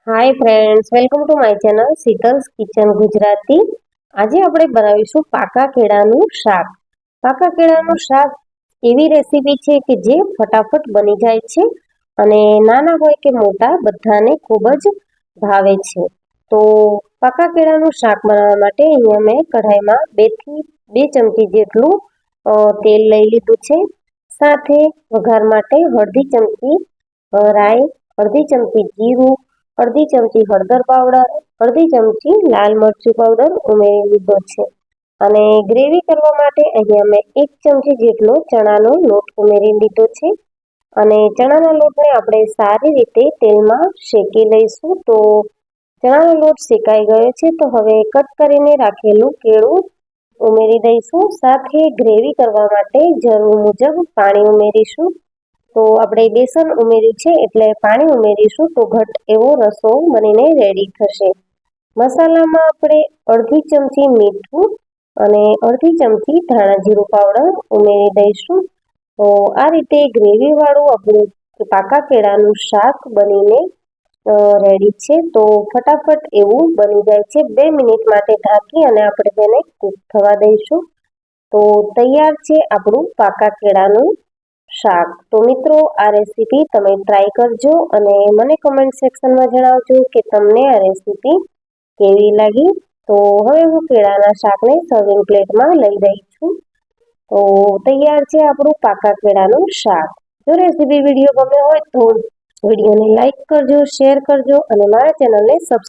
Hi friends, welcome to my channel Sheetal's kitchen Gujarati. આજે આપણે બનાવીશું પાકા કેળાનું શાક. પાકા કેળાનું શાક એવી રેસીપી છે કે જે ફટાફટ બની જાય છે અને નાના હોય કે મોટા બધાને ખૂબ જ ભાવે છે. તો પાકા કેળાનું શાક બનાવવા માટે અહીંયા મેં કઢાઈમાં 2 થી 2 ચમચી જેટલું તેલ લઈ લીધું છે. સાથે વઘાર માટે અડધી ચમચી રાઈ, અડધી ચમચી જીરું, અડધી ચમચી હળદર પાવડર, અડધી ચમચી લાલ મરચું પાવડર ઉમેરી લીધો છે. અને ગ્રેવી કરવા માટે અહીંયા મેં 1 ચમચી જેટલો ચણાનો લોટ ઉમેરી લીધો છે. અને ચણાના લોટને આપણે સારી રીતે તેલમાં શેકી લઈશું. તો ચણાનો લોટ શેકાઈ ગયો છે, તો હવે કટ કરીને રાખેલું કેળું ઉમેરી દઈશું. સાથે ગ્રેવી કરવા માટે જરૂર મુજબ પાણી ઉમેરીશું. તો આપણે બેસન ઉમેર્યું છે એટલે પાણી ઉમેરીશું તો ઘટ એવો રસો બનીને રેડી થશે. મસાલામાં આપણે અડધી ચમચી મીઠું અને અડધી ચમચી ધાણા જીરું પાવડર ઉમેરી દઈશું. તો આ રીતે ગ્રેવીવાળું આપણું પાકા કેળાનું શાક બનીને રેડી છે. તો ફટાફટ એવું બની જાય છે. 2 મિનિટ માટે ઢાંકી અને આપણે તેને કૂક થવા દઈશું. તો તૈયાર છે આપણું પાકા કેળાનું શાક. તો મિત્રો, આ રેસીપી તમે ટ્રાય કરજો અને મને કમેન્ટ સેક્શનમાં જણાવજો કે તમને આ રેસીપી કેવી લાગી. તો હવે હું કેળાના શાકને સર્વિંગ પ્લેટમાં લઈ રહી છું. તો તૈયાર છે આપણું પાકા કેળાનું શાક. જો રેસીપી વિડીયો ગમે હોય તો વિડીયોને લાઈક કરજો, શેર કરજો અને મારા ચેનલને સબસ્ક્રાઈબ